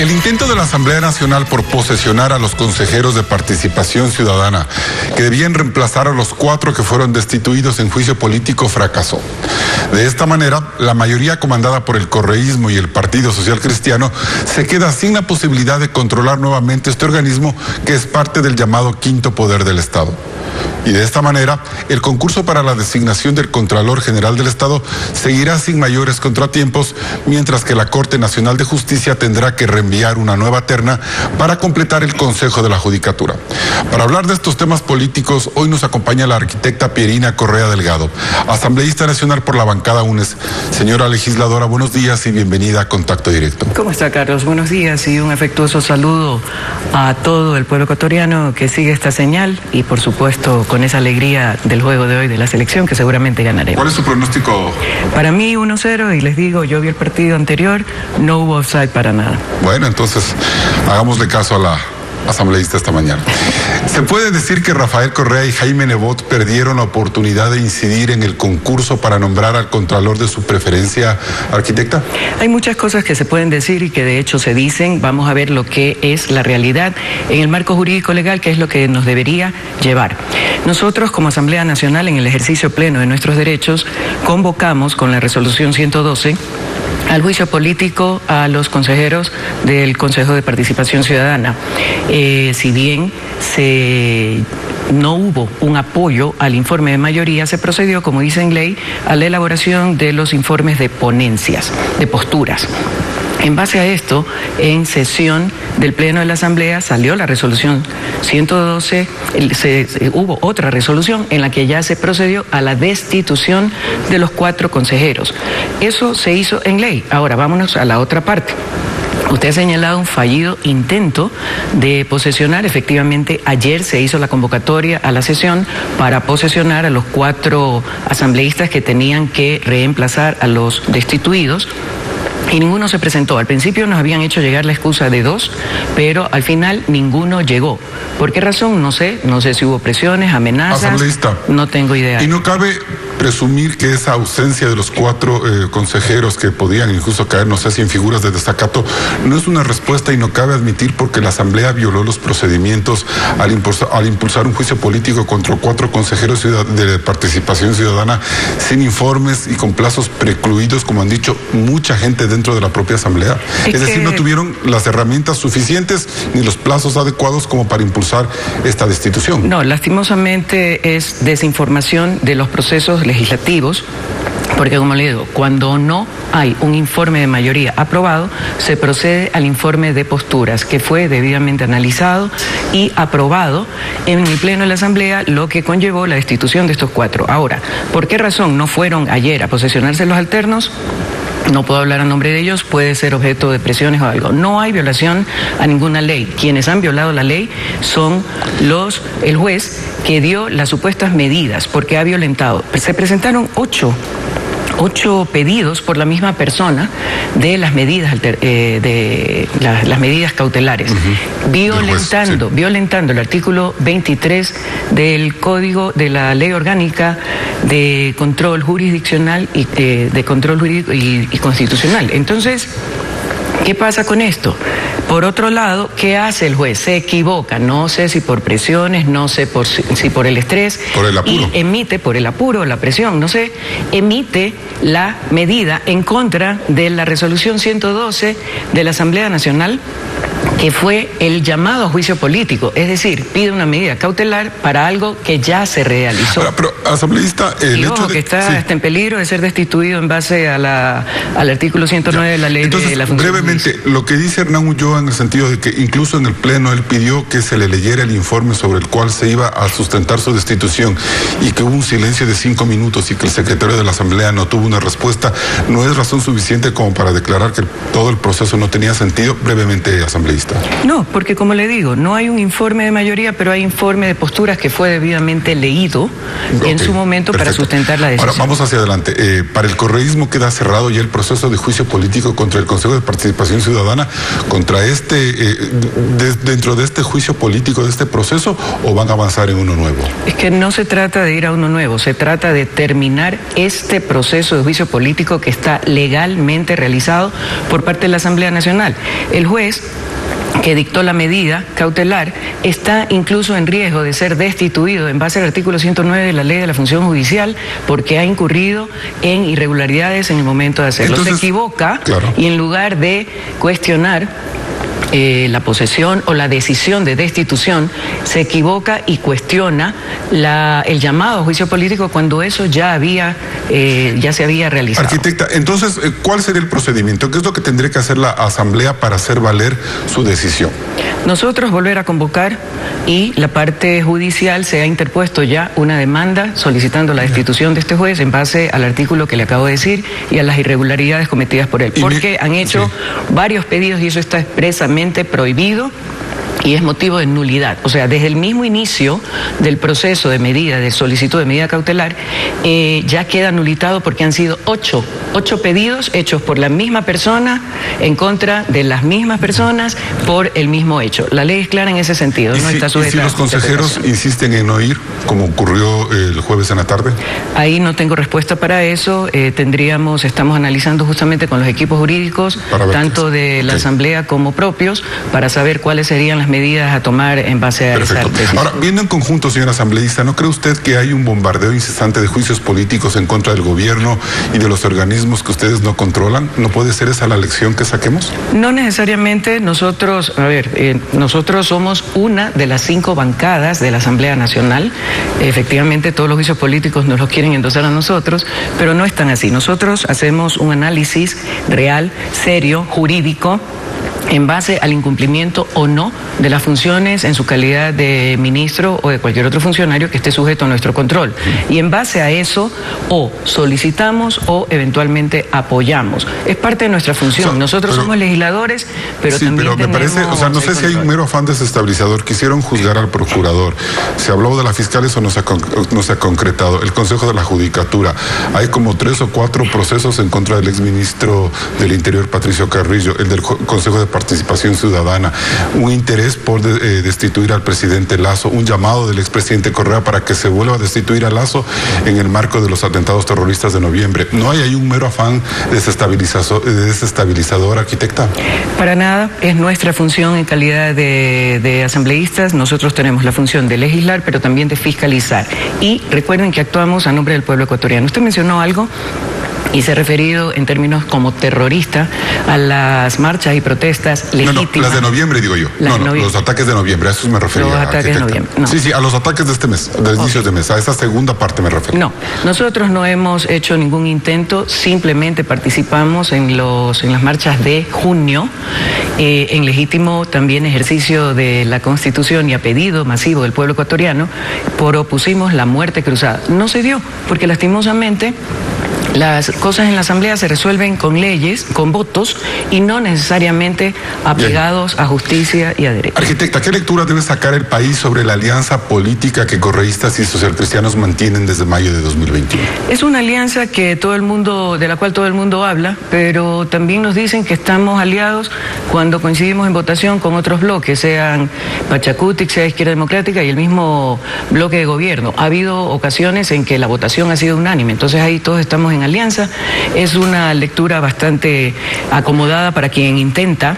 El intento de la Asamblea Nacional por posesionar a los consejeros de Participación Ciudadana, que debían reemplazar a los 4 que fueron destituidos en juicio político, fracasó. De esta manera, la mayoría comandada por el correísmo y el Partido Social Cristiano se queda sin la posibilidad de controlar nuevamente este organismo que es parte del llamado quinto poder del Estado. Y de esta manera, el concurso para la designación del Contralor General del Estado seguirá sin mayores contratiempos, mientras que la Corte Nacional de Justicia tendrá que reenviar una nueva terna para completar el Consejo de la Judicatura. Para hablar de estos temas políticos, hoy nos acompaña la arquitecta Pierina Correa Delgado, asambleísta nacional por la bancada UNES. Señora legisladora, buenos días y bienvenida a Contacto Directo. ¿Cómo está, Carlos? Buenos días y un afectuoso saludo a todo el pueblo ecuatoriano que sigue esta señal y, por supuesto, con esa alegría del juego de hoy de la selección que seguramente ganaremos. ¿Cuál es su pronóstico? Para mí 1-0 y les digo, yo vi el partido anterior, no hubo offside para nada. Bueno, entonces hagámosle caso a la asambleísta esta mañana. ¿Se puede decir que Rafael Correa y Jaime Nebot perdieron la oportunidad de incidir en el concurso para nombrar al contralor de su preferencia, arquitecta? Hay muchas cosas que se pueden decir y que de hecho se dicen. Vamos a ver lo que es la realidad en el marco jurídico legal, que es lo que nos debería llevar. Nosotros, como Asamblea Nacional, en el ejercicio pleno de nuestros derechos, convocamos con la resolución 112 al juicio político a los consejeros del Consejo de Participación Ciudadana. Si bien no hubo un apoyo al informe de mayoría, se procedió, como dice en ley, a la elaboración de los informes de ponencias, de posturas. En base a esto, en sesión del Pleno de la Asamblea salió la resolución 112, hubo otra resolución en la que ya se procedió a la destitución de los 4 consejeros. Eso se hizo en ley. Ahora vámonos a la otra parte. Usted ha señalado un fallido intento de posesionar. Efectivamente, ayer se hizo la convocatoria a la sesión para posesionar a los 4 asambleístas que tenían que reemplazar a los destituidos. Y ninguno se presentó. Al principio nos habían hecho llegar la excusa de 2, pero al final ninguno llegó. ¿Por qué razón? No sé si hubo presiones, amenazas. Asambleísta. No tengo idea. Y no cabe presumir que esa ausencia de los 4 consejeros que podían incluso caer, no sé si en figuras de desacato, no es una respuesta y no cabe admitir porque la Asamblea violó los procedimientos al impulsar un juicio político contra 4 consejeros de Participación Ciudadana sin informes y con plazos precluidos, como han dicho mucha gente dentro de la propia Asamblea. Es decir, no tuvieron las herramientas suficientes ni los plazos adecuados como para impulsar esta destitución. No, lastimosamente es desinformación de los procesos legislativos, porque como le digo, cuando no hay un informe de mayoría aprobado, se procede al informe de posturas, que fue debidamente analizado y aprobado en el Pleno de la Asamblea, lo que conllevó la destitución de estos 4. Ahora, ¿por qué razón no fueron ayer a posesionarse los alternos? No puedo hablar a nombre de ellos, puede ser objeto de presiones o algo. No hay violación a ninguna ley. Quienes han violado la ley son el juez que dio las supuestas medidas porque ha violentado. Se presentaron 8 pedidos por la misma persona de las medidas las medidas cautelares, violentando el artículo 23 del Código de la Ley Orgánica de Control Jurisdiccional y de Control Jurídico y Constitucional. Entonces, ¿qué pasa con esto? Por otro lado, ¿qué hace el juez? Se equivoca, no sé si por presiones, no sé si por el estrés. Por el apuro. Y emite, por el apuro, la presión, no sé, emite la medida en contra de la resolución 112 de la Asamblea Nacional, que fue el llamado a juicio político, es decir, pide una medida cautelar para algo que ya se realizó. Pero asambleísta, el hecho que está en peligro de ser destituido en base a al artículo 109 de la ley de la función. Brevemente, lo que dice Hernán Ulloa en el sentido de que incluso en el Pleno él pidió que se le leyera el informe sobre el cual se iba a sustentar su destitución y que hubo un silencio de 5 minutos y que el secretario de la Asamblea no tuvo una respuesta, ¿no es razón suficiente como para declarar que todo el proceso no tenía sentido? Brevemente, asambleísta. asambleísta? No, porque como le digo, no hay un informe de mayoría, pero hay informe de posturas que fue debidamente leído en su momento, perfecto, para sustentar la decisión. Ahora vamos hacia adelante. Para el correísmo queda cerrado ya el proceso de juicio político contra el Consejo de Participación Ciudadana, contra dentro de este juicio político, de este proceso, ¿o van a avanzar en uno nuevo? Es que no se trata de ir a uno nuevo, se trata de terminar este proceso de juicio político que está legalmente realizado por parte de la Asamblea Nacional. El juez que dictó la medida cautelar está incluso en riesgo de ser destituido en base al artículo 109 de la Ley de la Función Judicial porque ha incurrido en irregularidades en el momento de hacerlo. Entonces, se equivoca, claro, y en lugar de cuestionar la posesión o la decisión de destitución, se equivoca y cuestiona el llamado a juicio político cuando eso ya se había realizado. Arquitecta, entonces, ¿cuál sería el procedimiento? ¿Qué es lo que tendría que hacer la Asamblea para hacer valer su decisión? Nosotros volver a convocar, y la parte judicial se ha interpuesto ya una demanda solicitando la destitución de este juez en base al artículo que le acabo de decir y a las irregularidades cometidas por él, porque han hecho varios pedidos y eso está expresamente prohibido y es motivo de nulidad. O sea, desde el mismo inicio del proceso de solicitud de medida cautelar, ya queda nulitado porque han sido ocho pedidos hechos por la misma persona en contra de las mismas personas por el mismo hecho. La ley es clara en ese sentido, no está sujeta. ¿Y si los consejeros insisten en no ir, como ocurrió el jueves en la tarde? Ahí no tengo respuesta para eso. Estamos analizando justamente con los equipos jurídicos, tanto de la Asamblea como propios, para saber cuáles serían las medidas a tomar en base a esa decisión. Ahora, viendo en conjunto, señor asambleísta, ¿no cree usted que hay un bombardeo incesante de juicios políticos en contra del gobierno y de los organismos que ustedes no controlan? ¿No puede ser esa la lección que saquemos? No necesariamente. Nosotros somos una de las 5 bancadas de la Asamblea Nacional. Efectivamente, todos los juicios políticos nos los quieren endosar a nosotros, pero no es tan así. Nosotros hacemos un análisis real, serio, jurídico, en base al incumplimiento o no de las funciones en su calidad de ministro o de cualquier otro funcionario que esté sujeto a nuestro control. Y en base a eso, o solicitamos o eventualmente apoyamos. Es parte de nuestra función. Nosotros somos legisladores, pero también pero me parece, no sé si hay un mero afán desestabilizador. Quisieron juzgar al procurador. Se habló de la fiscal, eso no se ha concretado. El Consejo de la Judicatura. Hay como 3 o 4 procesos en contra del exministro del Interior, Patricio Carrillo, el del Consejo de Participación Ciudadana, un interés por destituir al presidente Lasso, un llamado del expresidente Correa para que se vuelva a destituir a Lasso en el marco de los atentados terroristas de noviembre. ¿No hay ahí un mero afán desestabilizador, arquitecta? Para nada, es nuestra función en calidad de asambleístas. Nosotros tenemos la función de legislar, pero también de fiscalizar. Y recuerden que actuamos a nombre del pueblo ecuatoriano. Usted mencionó algo y se ha referido en términos como terrorista a las marchas y protestas legítimas. No, las de noviembre, digo yo. Los ataques de noviembre, a eso me refería. Los ataques de noviembre. No. Sí, a los ataques de este mes, del inicio de mes, a esa segunda parte me refiero. No, nosotros no hemos hecho ningún intento, simplemente participamos en las marchas de junio, en legítimo también ejercicio de la Constitución y a pedido masivo del pueblo ecuatoriano, propusimos la muerte cruzada. No se dio, porque lastimosamente las cosas en la Asamblea se resuelven con leyes, con votos, y no necesariamente apegados a justicia y a derecho. Arquitecta, ¿qué lectura debe sacar el país sobre la alianza política que correístas y socialcristianos mantienen desde mayo de 2021? Es una alianza de la cual todo el mundo habla, pero también nos dicen que estamos aliados cuando coincidimos en votación con otros bloques, sean Pachacutic, sea Izquierda Democrática y el mismo bloque de gobierno. Ha habido ocasiones en que la votación ha sido unánime, entonces ahí todos estamos en alianza. Es una lectura bastante acomodada para quien intenta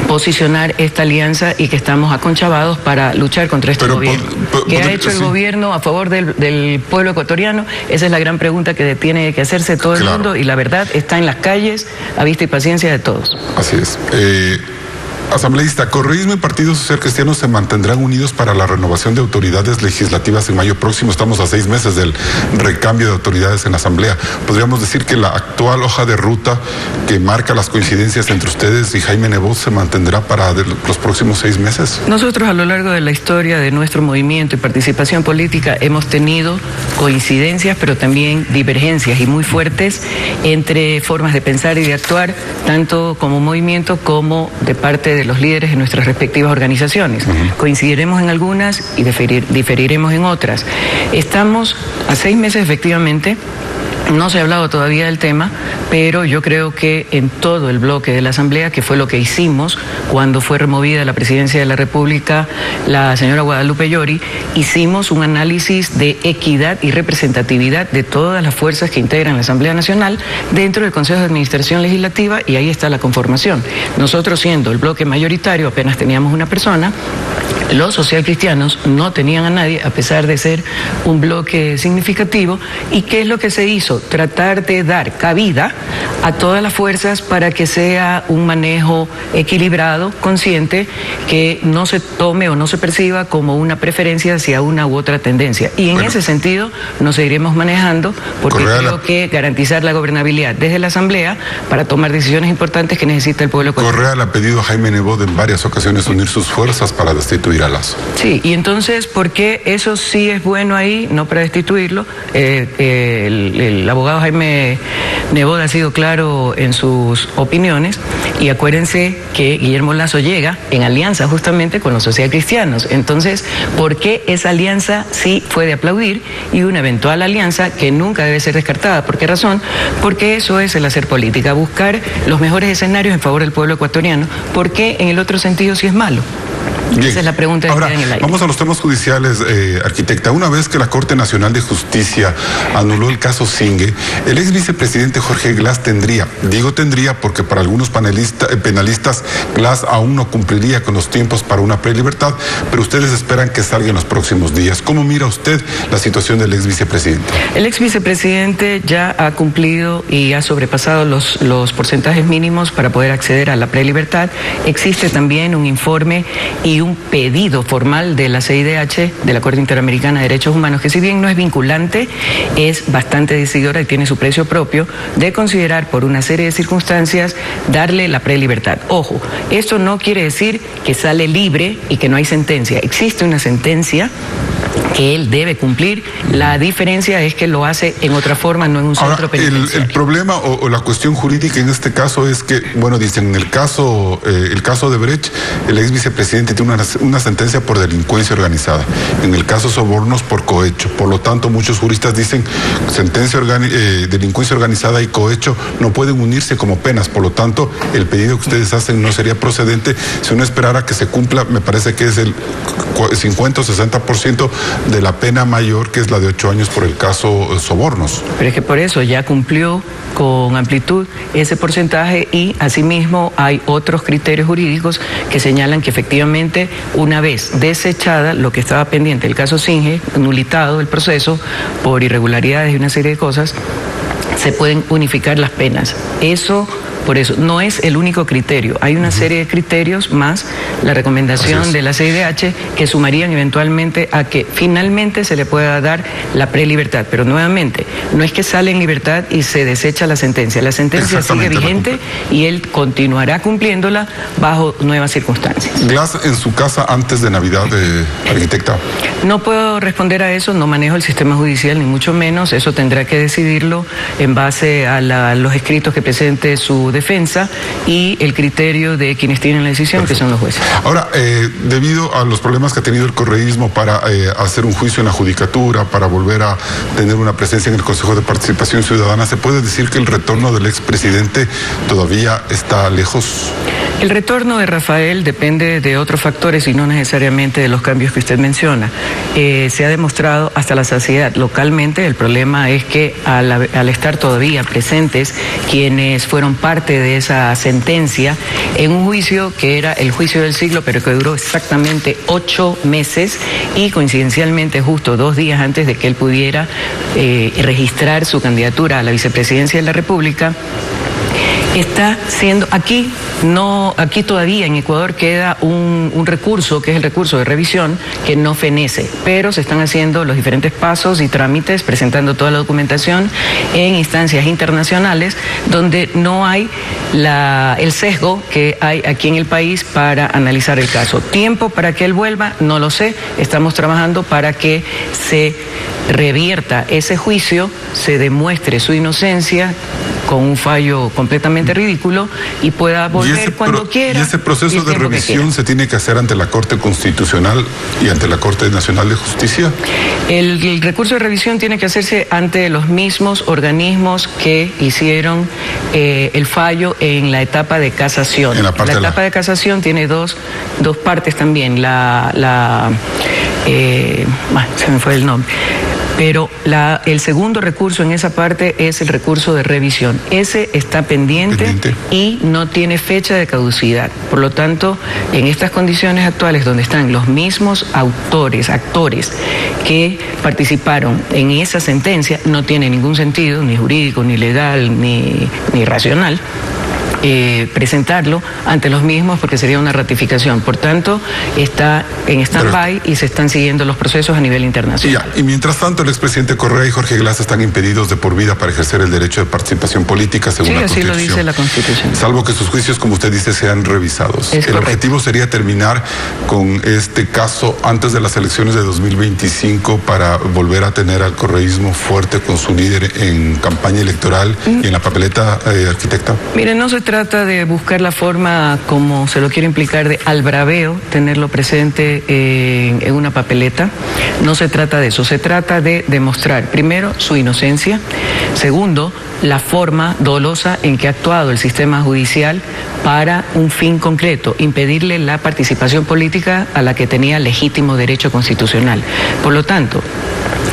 posicionar esta alianza y que estamos aconchavados para luchar contra este gobierno. ¿Qué ha hecho el gobierno a favor del pueblo ecuatoriano? Esa es la gran pregunta que tiene que hacerse todo el mundo, y la verdad está en las calles, a vista y paciencia de todos. Así es. Asambleísta, correísmo y Partido Social Cristiano se mantendrán unidos para la renovación de autoridades legislativas en mayo próximo. Estamos a 6 meses del recambio de autoridades en la Asamblea. ¿Podríamos decir que la actual hoja de ruta que marca las coincidencias entre ustedes y Jaime Nebot se mantendrá para los próximos 6 meses? Nosotros a lo largo de la historia de nuestro movimiento y participación política hemos tenido coincidencias, pero también divergencias y muy fuertes entre formas de pensar y de actuar, tanto como movimiento como de parte de los líderes de nuestras respectivas organizaciones. Coincidiremos en algunas y diferiremos en otras. Estamos a 6 meses efectivamente. No se ha hablado todavía del tema, pero yo creo que en todo el bloque de la Asamblea, que fue lo que hicimos cuando fue removida la presidencia de la República la señora Guadalupe Llori, hicimos un análisis de equidad y representatividad de todas las fuerzas que integran la Asamblea Nacional dentro del Consejo de Administración Legislativa, y ahí está la conformación. Nosotros, siendo el bloque mayoritario, apenas teníamos una persona. Los socialcristianos no tenían a nadie, a pesar de ser un bloque significativo. ¿Y qué es lo que se hizo? Tratar de dar cabida a todas las fuerzas para que sea un manejo equilibrado, consciente, que no se tome o no se perciba como una preferencia hacia una u otra tendencia. Y en ese sentido nos seguiremos manejando, porque creo que garantizar la gobernabilidad desde la Asamblea para tomar decisiones importantes que necesita el pueblo ecuatoriano. Correa le ha pedido a Jaime Nebot en varias ocasiones unir sus fuerzas para destituir a Lazo. Sí, y entonces, ¿por qué eso sí es bueno ahí, no para destituirlo? El abogado Jaime Nebot ha sido claro en sus opiniones, y acuérdense que Guillermo Lazo llega en alianza justamente con los socialcristianos. Entonces, ¿por qué esa alianza sí fue de aplaudir y una eventual alianza que nunca debe ser descartada? ¿Por qué razón? Porque eso es el hacer política, buscar los mejores escenarios en favor del pueblo ecuatoriano. ¿Por qué en el otro sentido sí es malo? Bien. Esa es la pregunta que ahora, queda en el aire. Vamos a los temas judiciales, arquitecta. Una vez que la Corte Nacional de Justicia anuló el caso Singue, el ex vicepresidente Jorge Glas tendría porque para algunos penalistas Glas aún no cumpliría con los tiempos para una prelibertad, pero ustedes esperan que salga en los próximos días. ¿Cómo mira usted la situación del ex vicepresidente? El ex vicepresidente ya ha cumplido y ha sobrepasado los porcentajes mínimos para poder acceder a la prelibertad. Existe también un informe y un pedido formal de la CIDH, de la Corte Interamericana de Derechos Humanos, que si bien no es vinculante, es bastante decidora y tiene su precio propio, de considerar por una serie de circunstancias darle la prelibertad. Ojo, esto no quiere decir que sale libre y que no hay sentencia. Existe una sentencia que él debe cumplir. La diferencia es que lo hace en otra forma, no en un centro penitenciario. El problema o la cuestión jurídica en este caso es que, bueno, dicen, en el caso de Brecht, el ex vicepresidente tiene una sentencia por delincuencia organizada. En el caso Sobornos, por cohecho. Por lo tanto, muchos juristas dicen delincuencia organizada y cohecho no pueden unirse como penas. Por lo tanto, el pedido que ustedes hacen no sería procedente si uno esperara que se cumpla, me parece que es el 50 o 60% de la pena mayor, que es la de 8 años por el caso Sobornos. Pero es que por eso ya cumplió con amplitud ese porcentaje, y asimismo hay otros criterios jurídicos que señalan que efectivamente, una vez desechada lo que estaba pendiente, el caso Singe, nulitado el proceso por irregularidades y una serie de cosas, se pueden unificar las penas. Por eso, no es el único criterio. Hay una serie de criterios más la recomendación de la CIDH que sumarían eventualmente a que finalmente se le pueda dar la prelibertad. Pero nuevamente, no es que sale en libertad y se desecha la sentencia. La sentencia sigue vigente y él continuará cumpliéndola bajo nuevas circunstancias. Glas en su casa antes de Navidad, arquitecta. No puedo responder a eso, no manejo el sistema judicial, ni mucho menos. Eso tendrá que decidirlo en base a los escritos que presente su defensa y el criterio de quienes tienen la decisión. Perfecto. Que son los jueces. Ahora, debido a los problemas que ha tenido el correísmo para hacer un juicio en la judicatura, para volver a tener una presencia en el Consejo de Participación Ciudadana, ¿se puede decir que el retorno del expresidente todavía está lejos? El retorno de Rafael depende de otros factores y no necesariamente de los cambios que usted menciona. Se ha demostrado hasta la saciedad localmente. El problema es que al estar todavía presentes quienes fueron parte de esa sentencia en un juicio que era el juicio del siglo, pero que duró exactamente 8 meses y coincidencialmente justo 2 días antes de que él pudiera registrar su candidatura a la vicepresidencia de la República, está siendo aquí todavía en Ecuador queda un recurso, que es el recurso de revisión, que no fenece, pero se están haciendo los diferentes pasos y trámites, presentando toda la documentación en instancias internacionales donde no hay el sesgo que hay aquí en el país para analizar el caso. Tiempo para que él vuelva, no lo sé. Estamos trabajando para que se revierta ese juicio, se demuestre su inocencia, con un fallo completamente ridículo y pueda volver cuando quiera. ¿Y ese proceso de revisión se tiene que hacer ante la Corte Constitucional y ante la Corte Nacional de Justicia? El recurso de revisión tiene que hacerse ante los mismos organismos que hicieron el fallo en la etapa de casación. La etapa de casación tiene dos partes también. Se me fue el nombre. Pero el segundo recurso en esa parte es el recurso de revisión. Ese está pendiente y no tiene fecha de caducidad. Por lo tanto, en estas condiciones actuales donde están los mismos actores que participaron en esa sentencia, no tiene ningún sentido, ni jurídico, ni legal, ni racional, presentarlo ante los mismos porque sería una ratificación. Por tanto, está en stand-by y se están siguiendo los procesos a nivel internacional. Y mientras tanto, el expresidente Correa y Jorge Glass están impedidos de por vida para ejercer el derecho de participación política según la Constitución. Sí, así lo dice la Constitución. Salvo que sus juicios, como usted dice, sean revisados. El objetivo sería terminar con este caso antes de las elecciones de 2025 para volver a tener al correísmo fuerte con su líder en campaña electoral y en la papeleta, arquitecta. Mire, no se trata de buscar la forma, como se lo quiere implicar, de al braveo, tenerlo presente en una papeleta. No se trata de eso, se trata de demostrar, primero, su inocencia, segundo, la forma dolosa en que ha actuado el sistema judicial para un fin concreto, impedirle la participación política a la que tenía legítimo derecho constitucional. Por lo tanto,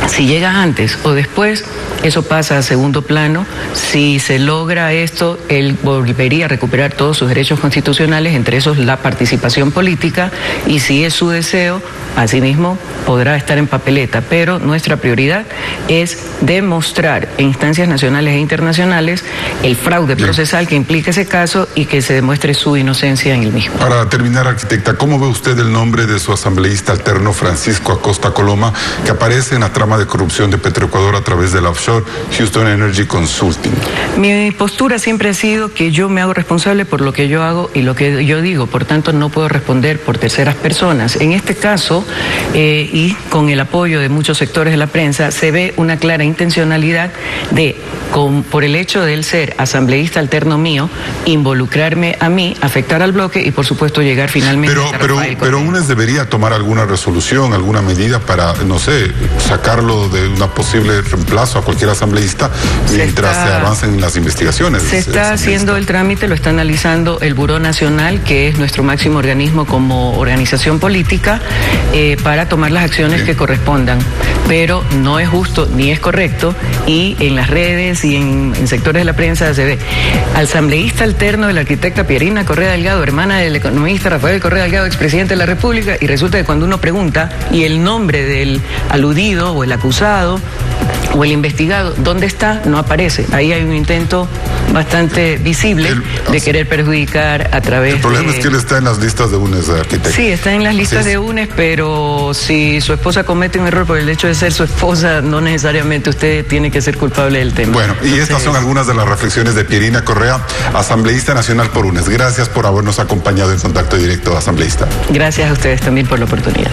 si llega antes o después, eso pasa a segundo plano. Si se logra esto, él volvería a recuperar todos sus derechos constitucionales, entre esos la participación política, y si es su deseo, asimismo podrá estar en papeleta. Pero nuestra prioridad es demostrar en instancias nacionales e internacionales el fraude procesal que implica ese caso y que se demuestre su inocencia en el mismo. Para terminar, arquitecta, ¿cómo ve usted el nombre de su asambleísta alterno Francisco Acosta Coloma, que aparece en la trama de corrupción de Petroecuador a través de la offshore Houston Energy Consulting? Mi postura siempre ha sido que yo me hago responsable por lo que yo hago y lo que yo digo, por tanto no puedo responder por terceras personas. En este caso, y con el apoyo de muchos sectores de la prensa, se ve una clara intencionalidad de, por el hecho de él ser asambleísta alterno mío, involucrarme a mí, afectar al bloque y por supuesto llegar finalmente a Rafael Correa. Pero UNES debería tomar alguna resolución, alguna medida para, no sé, sacarlo de una posible reemplazo a cualquier asambleísta mientras se avancen las investigaciones. Se está haciendo el trámite, lo está analizando el Buró Nacional, que es nuestro máximo organismo como organización política, para tomar las acciones que correspondan. Pero no es justo ni es correcto, y en las redes y en sectores de la prensa se ve asambleísta alterno de la arquitecta Pierina Correa Delgado, hermana del economista Rafael Correa Delgado, expresidente de la República, y resulta que cuando uno pregunta y el nombre del aludido o el acusado o el investigado, ¿dónde está? No aparece. Ahí hay un intento bastante visible de querer perjudicar a través de... El problema es que él está en las listas de UNES, arquitecto. Sí, está en las listas de UNES, pero si su esposa comete un error por el hecho de ser su esposa, no necesariamente usted tiene que ser culpable del tema. Bueno, y estas son algunas de las reflexiones de Pierina Correa, asambleísta nacional por UNES. Gracias por habernos acompañado en Contacto Directo, asambleísta. Gracias a ustedes también por la oportunidad.